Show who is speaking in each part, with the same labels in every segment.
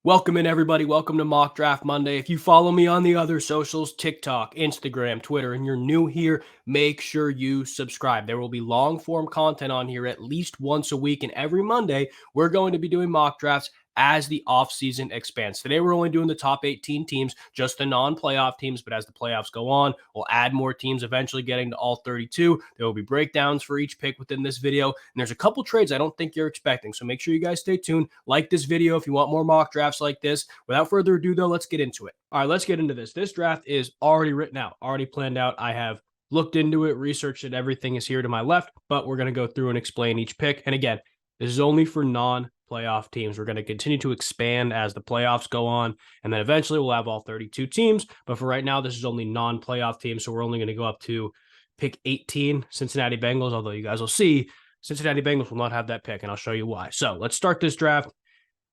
Speaker 1: Welcome in, everybody. Welcome to Mock Draft Monday. If you follow me on the other socials, TikTok, Instagram, Twitter, and you're new here, make sure you subscribe. There will be long form content on here at least once a week. And every Monday, we're going to be doing mock drafts as the offseason expands. Today, we're only doing the top 18 teams, just the non-playoff teams. But as the playoffs go on, we'll add more teams, eventually getting to all 32. There will be breakdowns for each pick within this video. And there's a couple trades I don't think you're expecting. So make sure you guys stay tuned. Like this video if you want more mock drafts like this. Without further ado, though, let's get into it. All right, let's get into this. This draft is already written out, already planned out. I have looked into it, researched it. Everything is here to my left, but we're going to go through and explain each pick. And again, this is only for non-playoff teams. We're going to continue to expand as the playoffs go on, and then eventually we'll have all 32 teams. But for right now, this is only non-playoff teams, so we're only going to go up to pick 18, Cincinnati Bengals, although you guys will see Cincinnati Bengals will not have that pick, and I'll show you why. So let's start this draft.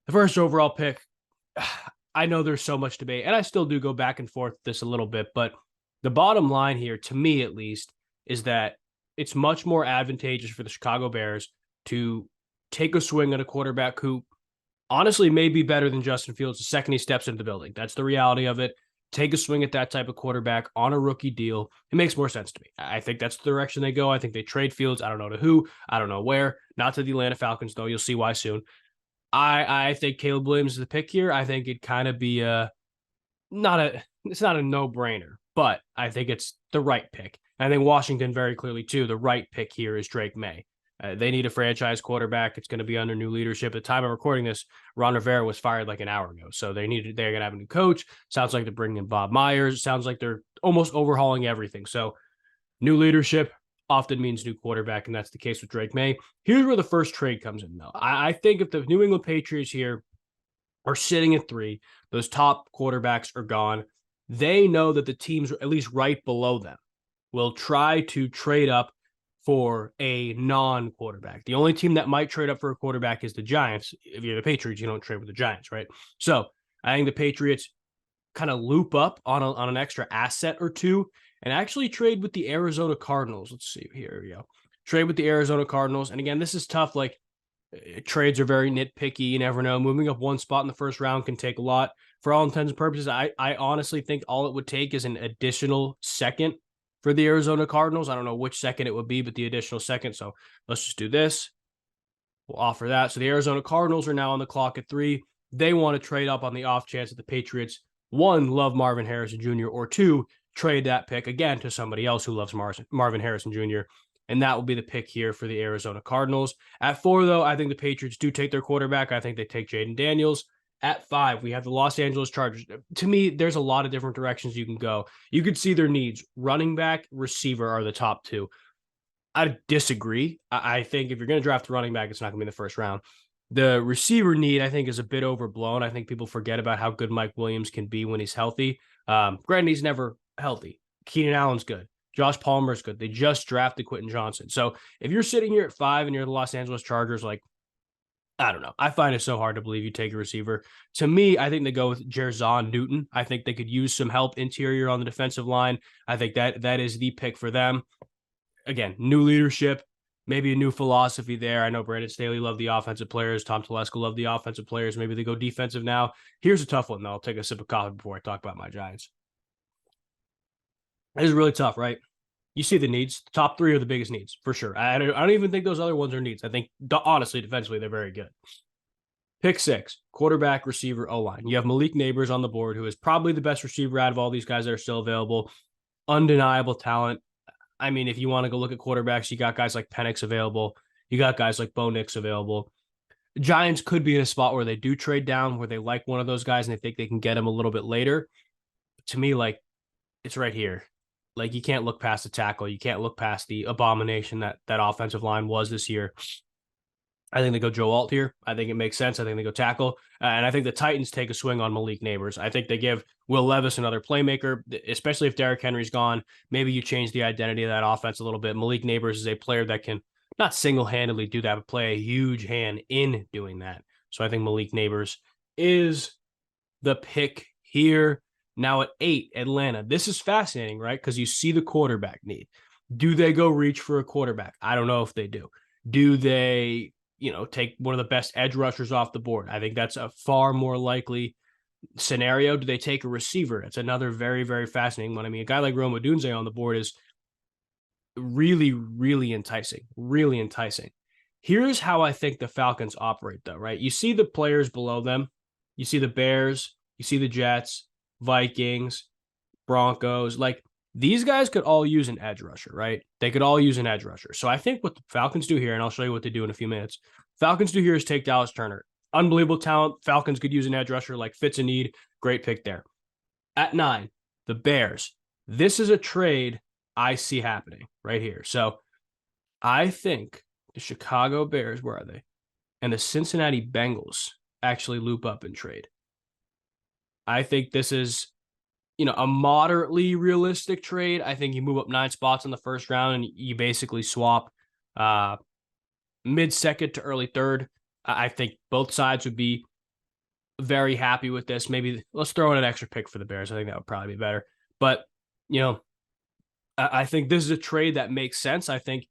Speaker 1: The first overall pick, I know there's so much debate, and I still do go back and forth this a little bit, but the bottom line here, to me at least, is that it's much more advantageous for the Chicago Bears to take a swing at a quarterback who honestly may be better than Justin Fields the second he steps into the building. That's the reality of it. Take a swing at that type of quarterback on a rookie deal. It makes more sense to me. I think that's the direction they go. I think they trade Fields. I don't know to who. I don't know where. Not to the Atlanta Falcons, though. You'll see why soon. I think Caleb Williams is the pick here. I think it'd kind of be it's not a no-brainer, but I think it's the right pick. I think Washington very clearly too. The right pick here is Drake May. They need a franchise quarterback. It's going to be under new leadership. At the time of recording this, Ron Rivera was fired like an hour ago. So they're going to have a new coach. Sounds like they're bringing in Bob Myers. Sounds like they're almost overhauling everything. So new leadership often means new quarterback, and that's the case with Drake May. Here's where the first trade comes in, though. I think if the New England Patriots here are sitting at 3, those top quarterbacks are gone, they know that the teams at least right below them will try to trade up for a non-quarterback. The only team that might trade up for a quarterback is the Giants. If you're the Patriots, you don't trade with the Giants, right? So I think the Patriots kind of loop up on an extra asset or two and actually trade with the Arizona Cardinals. Let's see. Here we go. Trade with the Arizona Cardinals. And again, this is tough. Like, trades are very nitpicky. You never know. Moving up one spot in the first round can take a lot. For all intents and purposes, I honestly think all it would take is an additional second for the Arizona Cardinals. I don't know which second it would be, but the additional second. So let's just do this. We'll offer that. So the Arizona Cardinals are now on the clock at 3. They want to trade up on the off chance that the Patriots, 1, love Marvin Harrison Jr., or 2, trade that pick again to somebody else who loves Marvin Harrison Jr., and that will be the pick here for the Arizona Cardinals. At 4, though, I think the Patriots do take their quarterback. I think they take Jaden Daniels. At 5, we have the Los Angeles Chargers. To me, there's a lot of different directions you can go. You could see their needs. Running back, receiver are the top 2. I disagree. I think if you're going to draft a running back, it's not going to be in the first round. The receiver need, I think, is a bit overblown. I think people forget about how good Mike Williams can be when he's healthy. Granted, he's never healthy. Keenan Allen's good. Josh Palmer's good. They just drafted Quentin Johnson. So if you're sitting here at 5 and you're the Los Angeles Chargers, like, I don't know. I find it so hard to believe you take a receiver. To me, I think they go with Jerzon Newton. I think they could use some help interior on the defensive line. I think that is the pick for them. Again, new leadership, maybe a new philosophy there. I know Brandon Staley loved the offensive players. Tom Telesco loved the offensive players. Maybe they go defensive now. Here's a tough one, though. I'll take a sip of coffee before I talk about my Giants. This is really tough, right? You see the needs. The top 3 are the biggest needs, for sure. I don't even think those other ones are needs. I think, honestly, defensively, they're very good. Pick 6, quarterback, receiver, O-line. You have Malik Neighbors on the board, who is probably the best receiver out of all these guys that are still available. Undeniable talent. I mean, if you want to go look at quarterbacks, you got guys like Penix available. You got guys like Bo Nix available. The Giants could be in a spot where they do trade down, where they like one of those guys and they think they can get him a little bit later. But to me, like, it's right here. Like, you can't look past the tackle. You can't look past the abomination that offensive line was this year. I think they go Joe Alt here. I think it makes sense. I think they go tackle. And I think the Titans take a swing on Malik Neighbors. I think they give Will Levis another playmaker, especially if Derrick Henry's gone. Maybe you change the identity of that offense a little bit. Malik Neighbors is a player that can not single-handedly do that, but play a huge hand in doing that. So I think Malik Neighbors is the pick here. Now at 8, Atlanta. This is fascinating, right? Because you see the quarterback need. Do they go reach for a quarterback? I don't know if they do. Do they take one of the best edge rushers off the board. I think that's a far more likely scenario. Do they take a receiver? It's another very, very fascinating one. I mean, a guy like Rome Odunze on the board is really, really enticing. Really enticing. Here's how I think the Falcons operate, though, right? You see the players below them. You see the Bears. You see the Jets, Vikings, Broncos. Like, these guys could all use an edge rusher, right? They could all use an edge rusher. So I think what the Falcons do here, and I'll show you what they do in a few minutes. Falcons do here is take Dallas Turner. Unbelievable talent. Falcons could use an edge rusher, like fits a need. Great pick there. At 9, the Bears. This is a trade I see happening right here. So I think the Chicago Bears, where are they? And the Cincinnati Bengals actually loop up and trade. I think this is, a moderately realistic trade. I think you move up 9 spots in the first round and you basically swap mid-second to early third. I think both sides would be very happy with this. Maybe let's throw in an extra pick for the Bears. I think that would probably be better. But, I think this is a trade that makes sense. I think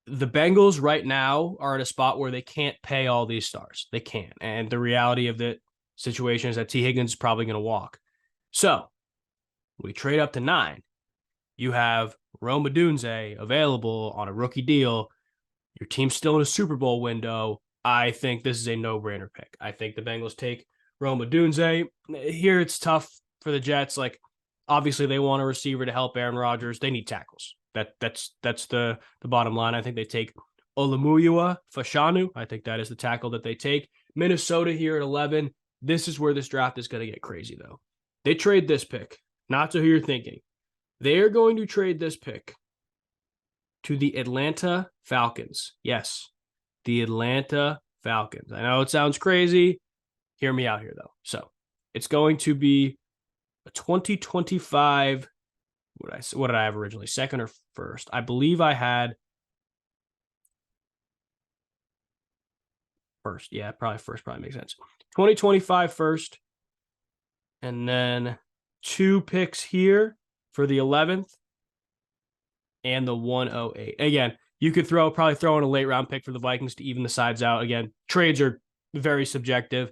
Speaker 1: the Bengals right now are at a spot where they can't pay all these stars. They can't. And the reality of the situation is that T. Higgins is probably going to walk. So we trade up to 9. You have Rome Odunze available on a rookie deal. Your team's still in a Super Bowl window. I think this is a no-brainer pick. I think the Bengals take Rome Odunze. Here it's tough for the Jets. Like, obviously they want a receiver to help Aaron Rodgers. They need tackles. That's the bottom line. I think they take Olumuyiwa Fashanu. I think that is the tackle that they take. Minnesota here at 11. This is where this draft is going to get crazy, though. They trade this pick. Not to who you're thinking. They are going to trade this pick to the Atlanta Falcons. Yes, the Atlanta Falcons. I know it sounds crazy. Hear me out here, though. So it's going to be a 2025. What did I have originally? Second or first? I believe I had first. Yeah, probably first. Probably makes sense. 2025 first. And then 2 picks here for the 11th and the 108. Again, you could probably throw in a late round pick for the Vikings to even the sides out. Again, trades are very subjective.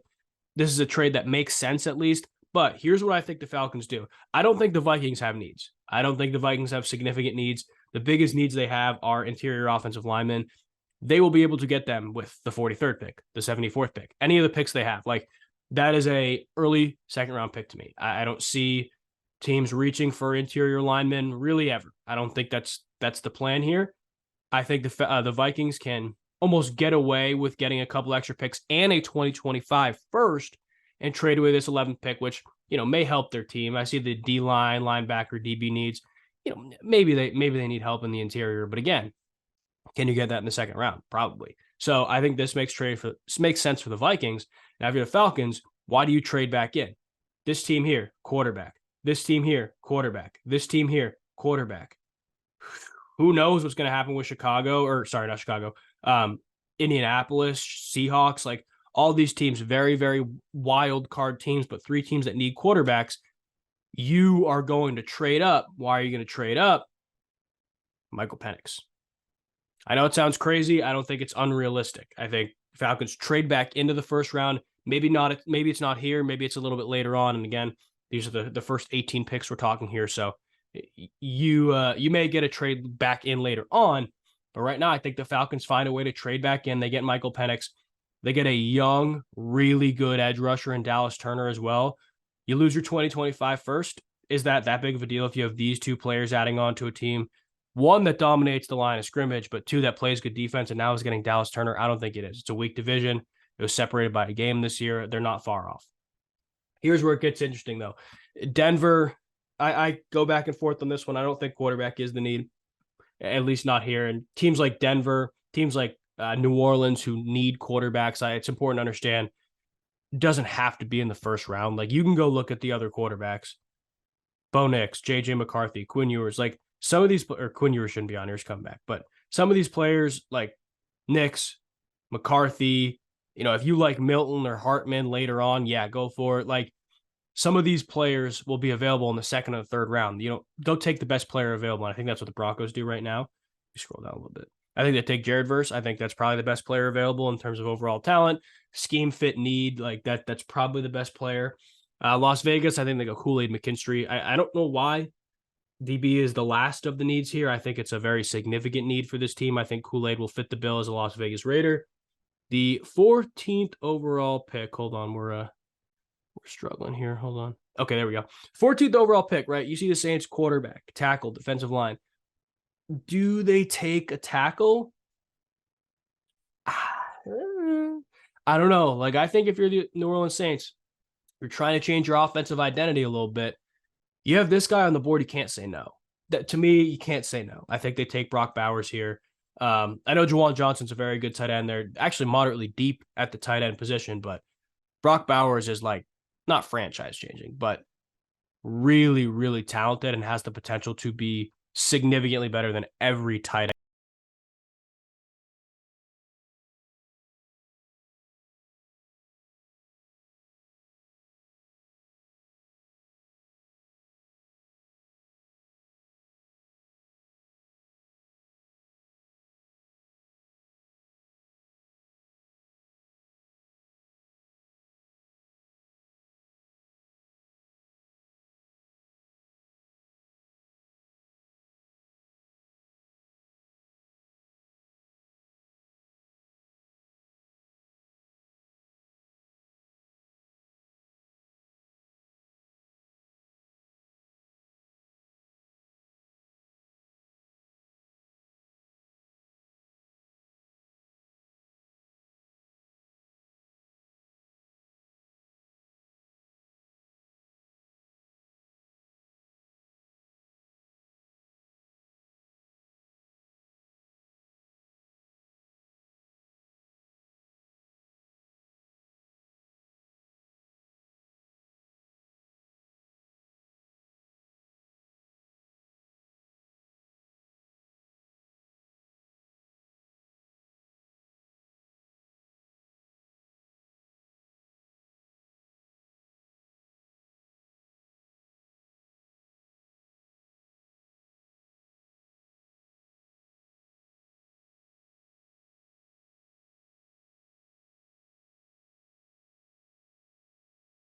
Speaker 1: This is a trade that makes sense at least. But here's what I think the Falcons do. I don't think the Vikings have needs. I don't think the Vikings have significant needs. The biggest needs they have are interior offensive linemen. They will be able to get them with the 43rd pick, the 74th pick, any of the picks they have. Like, that is a early second round pick to me. I don't see teams reaching for interior linemen really ever. I don't think that's the plan here. I think the Vikings can almost get away with getting a couple extra picks and a 2025 first and trade away this 11th pick, which, may help their team. I see the D-line, linebacker, DB needs. Maybe they need help in the interior, but again, can you get that in the second round? Probably. So I think this makes sense for the Vikings. Now, if you're the Falcons, why do you trade back in? This team here, quarterback. This team here, quarterback. This team here, quarterback. Who knows what's going to happen with Indianapolis, Seahawks, like all these teams, very, very wild card teams, but 3 teams that need quarterbacks. You are going to trade up. Why are you going to trade up? Michael Penix. I know it sounds crazy. I don't think it's unrealistic. I think Falcons trade back into the first round. Maybe not. Maybe it's not here. Maybe it's a little bit later on. And again, these are the first 18 picks we're talking here. So you may get a trade back in later on. But right now, I think the Falcons find a way to trade back in. They get Michael Penix. They get a young, really good edge rusher in Dallas Turner as well. You lose your 2025 first. Is that big of a deal if you have these 2 players adding on to a team? 1 that dominates the line of scrimmage, but 2 that plays good defense and now is getting Dallas Turner. I don't think it is. It's a weak division. It was separated by a game this year. They're not far off. Here's where it gets interesting, though. Denver, I go back and forth on this one. I don't think quarterback is the need, at least not here. And teams like Denver, teams like New Orleans who need quarterbacks, it's important to understand, doesn't have to be in the first round. Like, you can go look at the other quarterbacks. Bo Nix, J.J. McCarthy, Quinn Ewers. Like, some of these, or Quinn Ewers shouldn't be on here, he's coming back. But some of these players like Nix, McCarthy, if you like Milton or Hartman later on, yeah, go for it. Like, some of these players will be available in the second or third round. They'll take the best player available. And I think that's what the Broncos do right now. You scroll down a little bit. I think they take Jared Verse. I think that's probably the best player available in terms of overall talent, scheme fit need. Like that's probably the best player. Las Vegas, I think they go Kool-Aid McKinstry. I don't know why DB is the last of the needs here. I think it's a very significant need for this team. I think Kool-Aid will fit the bill as a Las Vegas Raider. The 14th overall pick. Hold on, we're struggling here. Hold on. Okay, there we go. 14th overall pick, right? You see the Saints quarterback, tackle, defensive line. Do they take a tackle? I don't know. Like, I think if you're the New Orleans Saints, you're trying to change your offensive identity a little bit. You have this guy on the board, you can't say no. That, to me, you can't say no. I think they take Brock Bowers here. I know Juwan Johnson's a very good tight end. They're actually moderately deep at the tight end position, but Brock Bowers is like not franchise changing, but really, really talented and has the potential to be significantly better than every tight end.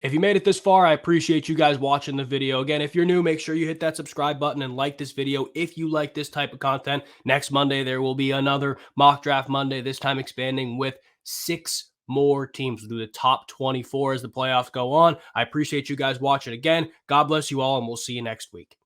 Speaker 1: If you made it this far, I appreciate you guys watching the video. Again, if you're new, make sure you hit that subscribe button and like this video if you like this type of content. Next Monday, there will be another Mock Draft Monday, this time expanding with 6 more teams. We'll do the top 24 as the playoffs go on. I appreciate you guys watching again. God bless you all, and we'll see you next week.